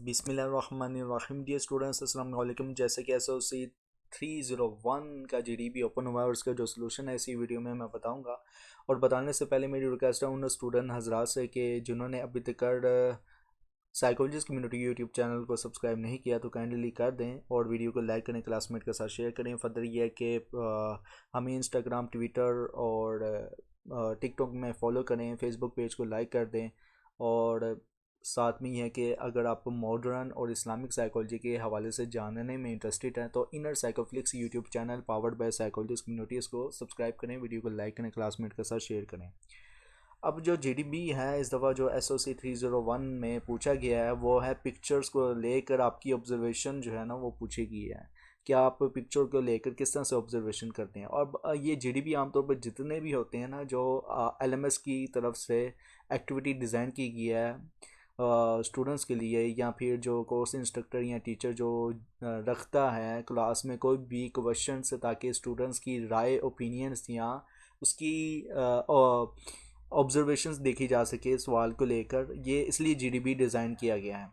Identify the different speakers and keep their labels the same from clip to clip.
Speaker 1: बिस्मिल्लाहिर्रहमानिर्रहीम। Dear students, अस्सलाम वालेकुम। जैसे कि SOC 301 का GDB ओपन हुआ है और उसका जो सोल्यूशन है इसी वीडियो में मैं बताऊंगा। और बताने से पहले मेरी रिक्वेस्ट है उन स्टूडेंट हजरात से कि जिन्होंने अभी तक साइकोलॉजिस्ट कम्युनिटी यूट्यूब चैनल को सब्सक्राइब नहीं किया तो काइंडली कर दें और वीडियो को लाइक करें, क्लासमेट के साथ शेयर करें। फर्दर ये है कि हमें इंस्टाग्राम, ट्विटर और टिकटॉक में फॉलो करें, फेसबुक पेज को लाइक कर दें। और साथ में यह है कि अगर आप मॉडर्न और इस्लामिक साइकोलॉजी के हवाले से जानने में इंटरेस्टेड हैं तो Inner Psychoflix YouTube channel powered by psychologist community इसको सब्सक्राइब करें, वीडियो को लाइक करें, क्लासमेट के साथ शेयर करें। अब जो GDB है इस दफ़ा जो SOC 301 में पूछा गया है वो है पिक्चर्स को लेकर आपकी ऑब्जर्वेशन जो है ना वो पूछी गई है कि आप पिक्चर को लेकर किस तरह से ऑब्जर्वेशन करते हैं। और ये GDB आमतौर पर जितने भी होते हैं ना जो LMS की तरफ से एक्टिविटी डिज़ाइन की गई है स्टूडेंट्स के लिए, या फिर जो कोर्स इंस्ट्रक्टर या टीचर जो रखता है क्लास में कोई भी क्वेश्चन से ताकि स्टूडेंट्स की राय, ओपिनियंस या उसकी ऑब्जर्वेशंस देखी जा सके सवाल को लेकर, ये इसलिए GDB डिज़ाइन किया गया है।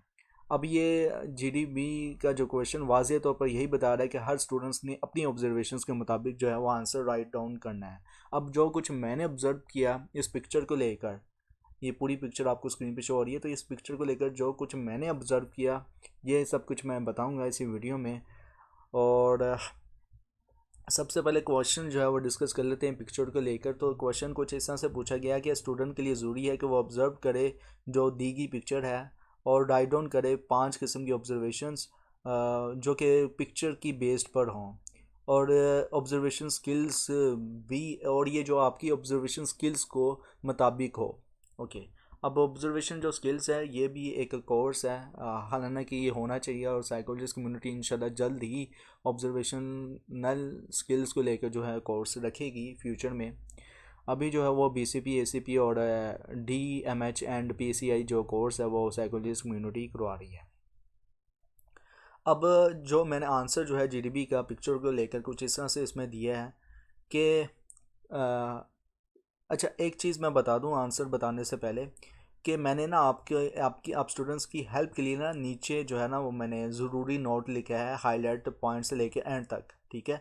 Speaker 1: अब ये GDB का जो क्वेश्चन वाज़ेह तौर पर यही बता रहा है कि हर स्टूडेंट्स ने अपनी ऑब्जर्वेशंस के मुताबिक जो है वो आंसर राइट डाउन करना है। अब जो कुछ मैंने ऑब्ज़र्व किया इस पिक्चर को लेकर, ये पूरी पिक्चर आपको स्क्रीन पे शो हो रही है, तो इस पिक्चर को लेकर जो कुछ मैंने ऑब्ज़र्व किया ये सब कुछ मैं बताऊंगा इसी वीडियो में। और सबसे पहले क्वेश्चन जो है वो डिस्कस कर लेते हैं पिक्चर को लेकर। तो क्वेश्चन कुछ इस तरह से पूछा गया कि स्टूडेंट के लिए ज़रूरी है कि वो ऑब्ज़र्व करे जो दी गई पिक्चर है और राइट डाउन करे 5 किस्म की ऑब्जर्वेशंस जो कि पिक्चर की बेस्ड पर हों, और ऑब्जर्वेशन स्किल्स भी, और ये जो आपकी ऑब्जर्वेशन स्किल्स को मुताबिक हो। ओके, अब ऑब्जर्वेशन जो स्किल्स है ये भी एक कोर्स है, हालांकि ये होना चाहिए और साइकोलॉजिस्ट कम्युनिटी इंशाल्लाह जल्द ही ऑब्जर्वेशनल स्किल्स को लेकर जो है कोर्स रखेगी फ्यूचर में। अभी जो है वो BCP, ACP और DMH एंड PCI जो कोर्स है वो साइकोलॉजिस्ट कम्युनिटी करवा रही है। अब जो मैंने आंसर जो है GDB का पिक्चर को लेकर कुछ इस तरह से इसमें दिया है कि अच्छा, एक चीज़ मैं बता दूं आंसर बताने से पहले कि मैंने ना आप स्टूडेंट्स की हेल्प के लिए ना नीचे जो है ना वो मैंने ज़रूरी नोट लिखा है, हाईलाइट पॉइंट से लेके एंड तक, ठीक है।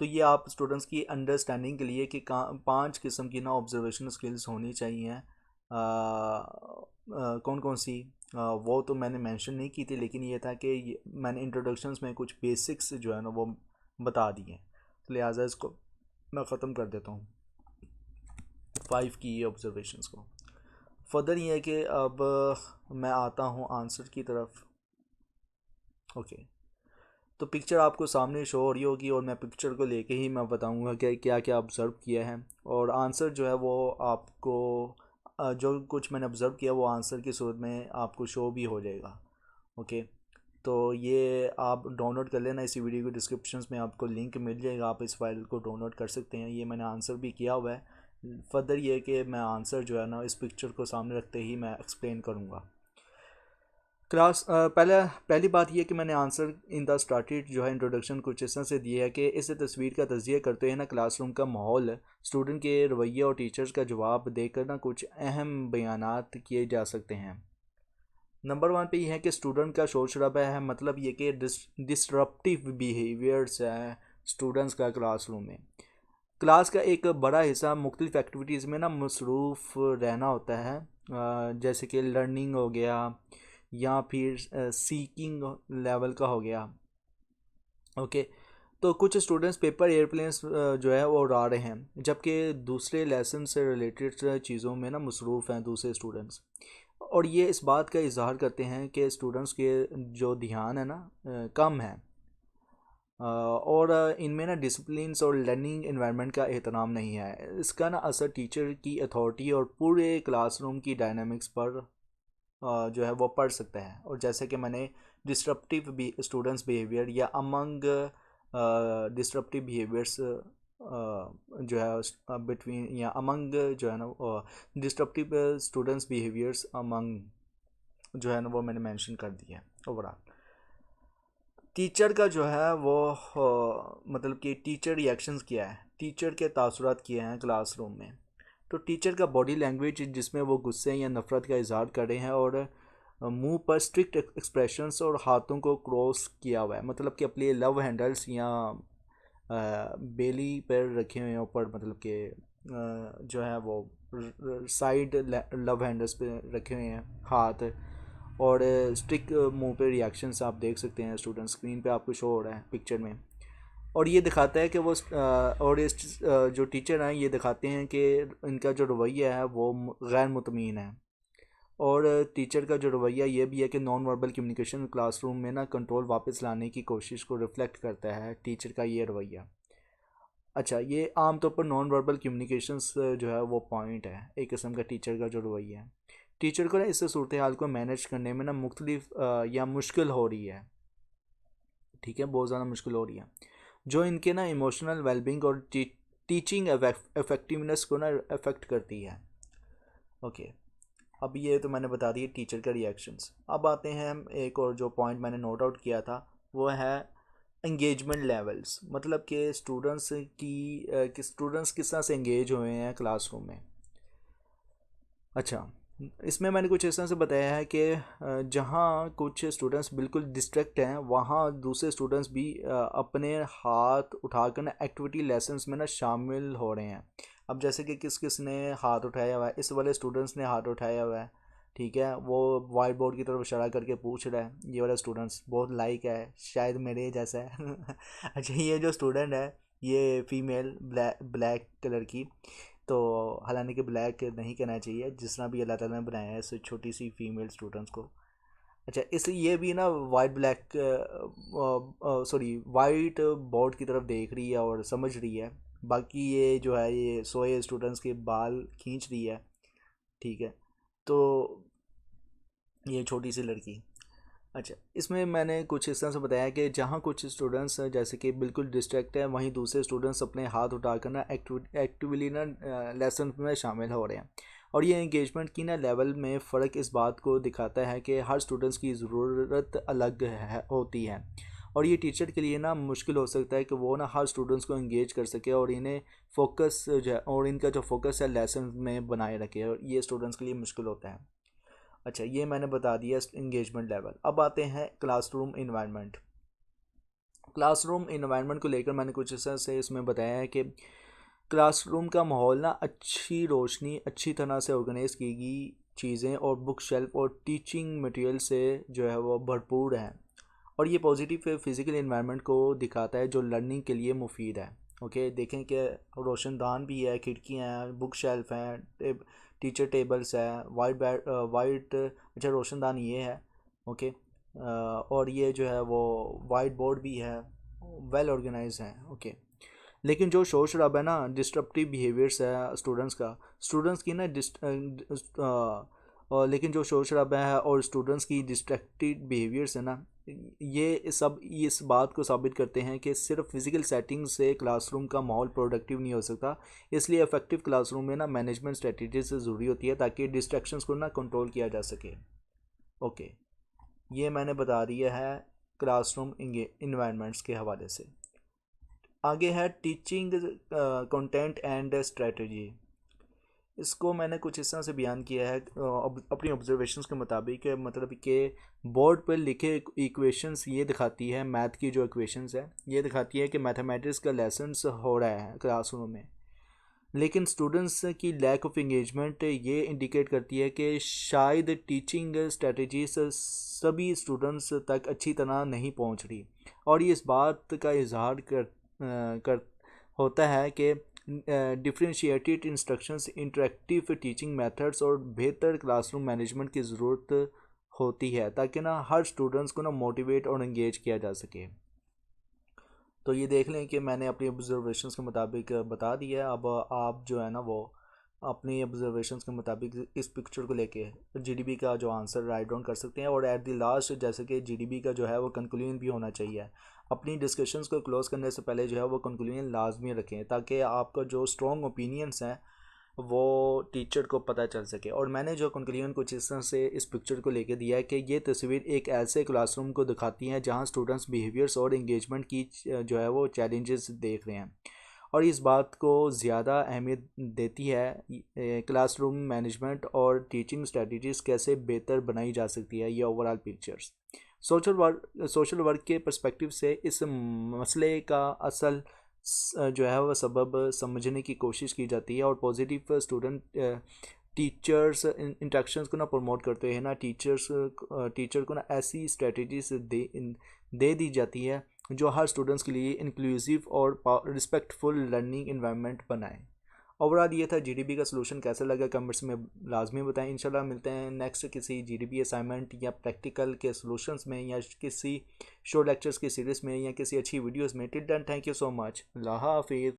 Speaker 1: तो ये आप स्टूडेंट्स की अंडरस्टैंडिंग के लिए कि 5 किस्म की ना ऑब्जर्वेशन स्किल्स होनी चाहिए। कौन कौन सी वो तो मैंने मेंशन नहीं की थी, लेकिन ये था कि मैंने इंट्रोडक्शंस में कुछ बेसिक्स जो है ना वो बता दिए, तो लिहाजा इसको मैं ख़त्म कर देता हूँ 5 की ऑब्जर्वेशंस को। फर्दर ये है कि अब मैं आता हूँ आंसर की तरफ। ओके, तो पिक्चर आपको सामने शो हो रही होगी और मैं पिक्चर को लेके ही मैं बताऊँगा कि क्या क्या ऑब्ज़र्व किया है, और आंसर जो है वो आपको जो कुछ मैंने ऑब्ज़र्व किया वो आंसर की सूरत में आपको शो भी हो जाएगा। ओके, तो ये आप डाउनलोड कर लेना, इसी वीडियो के डिस्क्रिप्शन में आपको लिंक मिल जाएगा, आप इस फाइल को डाउनलोड कर सकते हैं। ये मैंने आंसर भी किया हुआ है। फर्दर ये कि मैं आंसर जो है ना इस पिक्चर को सामने रखते ही मैं एक्सप्लेन करूँगा। पहली बात यह कि मैंने आंसर इन द स्टार्टेड जो है इंट्रोडक्शन कुछ इस तरह से दिया है कि इस तस्वीर का तज्जिया करते हुए ना क्लासरूम का माहौल, स्टूडेंट के रवैये और टीचर्स का जवाब देकर ना कुछ अहम बयानात किए जा सकते हैं। नंबर 1 पे यह है कि स्टूडेंट का शोर शराबा है, मतलब ये कि डिस्ट्रप्टिव बिहेवियर्स है स्टूडेंट्स का क्लासरूम में। क्लास का एक बड़ा हिस्सा मुख्तलिफ एक्टिविटीज़ में ना मसरूफ़ रहना होता है, जैसे कि लर्निंग हो गया या फिर सीकिंग लेवल का हो गया। ओके, तो कुछ स्टूडेंट्स पेपर एयरप्लेन्स जो है वो उड़ा रहे हैं, जबकि दूसरे लेसन से रिलेटेड चीज़ों में ना मसरूफ़ हैं दूसरे स्टूडेंट्स। और ये इस बात का इजहार करते हैं कि स्टूडेंट्स के जो ध्यान है ना कम है, और इनमें ना डिसिप्लिन्स और लर्निंग इन्वायरमेंट का एहतराम नहीं है। इसका ना असर टीचर की अथॉरिटी और पूरे क्लासरूम की डायनामिक्स पर जो है वो पढ़ सकता है। और जैसे कि मैंने डिस्ट्रप्टिव स्टूडेंट्स बिहेवियर या अमंग डिस्ट्रप्टिव बिहेवियर्स जो है बिटवीन या अमंग जो है ना डिस्ट्रप्टिव स्टूडेंट्स बिहेवियर्स अमंग जो है ना वो मैंने मेंशन कर दिया है। ओवरऑल टीचर का जो है वो मतलब कि टीचर रिएक्शंस क्या है, टीचर के तासुरात किए हैं क्लासरूम में। तो टीचर का बॉडी लैंग्वेज जिसमें वो गुस्से या नफ़रत का इजहार कर रहे हैं, और मुंह पर स्ट्रिक्ट एक्सप्रेशंस और हाथों को क्रॉस किया हुआ है, मतलब कि अपने लव हैंडल्स या बेली पर रखे हुए हैं ऊपर, मतलब कि जो है वो साइड लव हैंडल्स पे रखे हुए हैं हाथ, और स्ट्रिक्ट मुंह पे रिएक्शंस आप देख सकते हैं स्टूडेंट स्क्रीन पे आपको शो हो रहा है पिक्चर में। और ये दिखाता है कि वो और इस जो टीचर हैं ये दिखाते हैं कि इनका जो रवैया है वो गैर मुतमीन है। और टीचर का जो रवैया ये भी है कि नॉन वर्बल कम्युनिकेशन क्लासरूम में ना कंट्रोल वापस लाने की कोशिश को रिफ्लेक्ट करता है टीचर का ये रवैया। अच्छा, ये आमतौर पर नॉन वर्बल कम्युनिकेशंस जो है वो पॉइंट है एक किस्म का टीचर का जो रवैया है। टीचर को ना इस सूरत हाल को मैनेज करने में ना मुख्तलिफ या मुश्किल हो रही है, ठीक है, बहुत ज़्यादा मुश्किल हो रही है, जो इनके ना इमोशनल वेलबींग और टीचिंग इफेक्टिवनेस को ना अफेक्ट करती है। ओके, अब ये तो मैंने बता दिया टीचर का रिएक्शंस। अब आते हैं हम एक और जो पॉइंट मैंने नोट आउट किया था वो है एंगेजमेंट लेवल्स, मतलब कि स्टूडेंट्स किस तरह से एंगेज हुए हैं क्लासरूम में। अच्छा, इसमें मैंने कुछ इस तरह से बताया है कि जहाँ कुछ स्टूडेंट्स बिल्कुल डिस्ट्रैक्ट हैं वहाँ दूसरे स्टूडेंट्स भी अपने हाथ उठाकर ना एक्टिविटी लेसन्स में ना शामिल हो रहे हैं। अब जैसे कि किस किस ने हाथ उठाया हुआ है, इस वाले स्टूडेंट्स ने हाथ उठाया हुआ है, ठीक है, वो वाइट बोर्ड की तरफ इशारा करके पूछ रहा है, ये वाला स्टूडेंट्स बहुत लाइक है, शायद मेरे जैसा है। अच्छा, ये जो स्टूडेंट है ये फीमेल ब्लैक कलर की, तो हालांकि कि ब्लैक नहीं कहना चाहिए, जिस तरह भी अल्लाह ताला ने बनाया है इस छोटी सी फीमेल स्टूडेंट्स को। अच्छा, इस ये भी ना white black sorry white board की तरफ देख रही है और समझ रही है, बाकी ये जो है ये सोए स्टूडेंट्स के बाल खींच रही है, ठीक है, तो ये छोटी सी लड़की। अच्छा, इसमें मैंने कुछ इस तरह से बताया कि जहाँ कुछ स्टूडेंट्स जैसे कि बिल्कुल डिस्ट्रैक्ट हैं वहीं दूसरे स्टूडेंट्स अपने हाथ उठाकर ना एक्टिवली ना लेसन में शामिल हो रहे हैं। और ये इंगेजमेंट की ना लेवल में फ़र्क इस बात को दिखाता है कि हर स्टूडेंट्स की ज़रूरत अलग होती है, और ये टीचर के लिए ना मुश्किल हो सकता है कि वो ना हर स्टूडेंट्स को इंगेज कर सके और इन्हें फोकस जो है और इनका जो फोकस है लेसन में बनाए रखे, और ये स्टूडेंट्स के लिए मुश्किल होता है। अच्छा, ये मैंने बता दिया इंगेजमेंट लेवल। अब आते हैं क्लासरूम इन्वायरमेंट। क्लासरूम इन्वायरमेंट को लेकर मैंने कुछ इस तरह से इसमें बताया है कि क्लासरूम का माहौल ना अच्छी रोशनी, अच्छी तरह से ऑर्गेनाइज की गई चीज़ें और बुक शेल्फ और टीचिंग मटेरियल से जो है वो भरपूर है, और ये पॉजिटिव फिज़िकल इन्वायरमेंट को दिखाता है जो लर्निंग के लिए मुफीद है। ओके, देखें कि रोशनदान भी है, खिड़कियाँ हैं, बुक शेल्फ हैं, टीचर टेबल्स है, वाइट अच्छा रोशनदान ये है। ओके, और ये जो है वो वाइट बोर्ड भी है, वेल ऑर्गेनाइज है। ओके, लेकिन जो शोर शराबा है ना, डिस्ट्रप्टिव बिहेवियर्स है स्टूडेंट्स की ना लेकिन जो शोर शराबा है और स्टूडेंट्स की डिस्ट्रैक्टेड बिहेवियर्स है ना, ये सब इस बात को साबित करते हैं कि सिर्फ फिज़िकल सेटिंग से क्लासरूम का माहौल प्रोडक्टिव नहीं हो सकता। इसलिए इफेक्टिव क्लासरूम में ना मैनेजमेंट स्ट्रेटजी से ज़रूरी होती है ताकि डिस्ट्रैक्शंस को ना कंट्रोल किया जा सके। ओके, ये मैंने बता दिया है क्लासरूम इन्वायरमेंट्स के हवाले से। आगे है टीचिंग कंटेंट एंड स्ट्रेटजी। इसको मैंने कुछ इस तरह से बयान किया है अपनी ऑब्जर्वेशंस के मुताबिक, मतलब कि बोर्ड पर लिखे इक्वेशंस ये दिखाती है, मैथ की जो इक्वेशंस है ये दिखाती है कि मैथमेटिक्स का लेसन्स हो रहा है क्लासरूम में, लेकिन स्टूडेंट्स की लैक ऑफ इंगेजमेंट ये इंडिकेट करती है कि शायद टीचिंग स्ट्रेटजीज सभी स्टूडेंट्स तक अच्छी तरह नहीं पहुंच रही, और ये इस बात का इजहार कर होता है कि differentiated instructions, interactive teaching methods और बेहतर क्लासरूम मैनेजमेंट की ज़रूरत होती है ताकि ना हर स्टूडेंट्स को ना मोटिवेट और इंगेज किया जा सके। तो ये देख लें कि मैंने अपनी ऑब्जर्वेशंस के मुताबिक बता दिया है। अब आप जो है ना वो अपनी ऑब्जर्वेशंस के मुताबिक इस पिक्चर को लेके जीडीपी का जो आंसर राइट डाउन कर सकते हैं, और एट द लास्ट जैसे कि जीडीपी का जो है वो कंक्लूजन भी होना चाहिए। अपनी डिस्कशंस को क्लोज करने से पहले जो है वो कंक्लूजन लाजमी रखें ताकि आपका जो स्ट्रॉन्ग ओपिनियंस हैं वो टीचर को पता चल सके। और मैंने जो कंक्लूजन कुछ इस तरह से इस पिक्चर को लेके दिया है कि ये तस्वीर एक ऐसे क्लासरूम को दिखाती है जहाँ स्टूडेंट्स बिहेवियर्स और इंगेजमेंट की जो है वो चैलेंजेस देख रहे हैं, और इस बात को ज़्यादा अहमियत देती है क्लासरूम मैनेजमेंट और टीचिंग स्ट्रेटजीज़ कैसे बेहतर बनाई जा सकती है। ये ओवरऑल पिक्चर्स सोशल वर्क के पर्सपेक्टिव से इस मसले का असल जो है वह सबब समझने की कोशिश की जाती है और पॉजिटिव स्टूडेंट टीचर्स इंटरेक्शंस को ना प्रमोट करते हैं ना टीचर को ना ऐसी स्ट्रेटजीज दे दी जाती है जो हर स्टूडेंट्स के लिए इंक्लूसिव और रिस्पेक्टफुल लर्निंग इन्वायरमेंट बनाए। ओवरऑल ये था जीडीपी का सलूशन। कैसा लगा कमेंट्स में लाजमी बताएं। इंशाल्लाह मिलते हैं नेक्स्ट किसी जीडीपी असाइनमेंट या प्रैक्टिकल के सलूशंस में या किसी शो लेक्चर्स की सीरीज़ में या किसी अच्छी वीडियोस में। Till then thank you so much. Allah हाफिज़।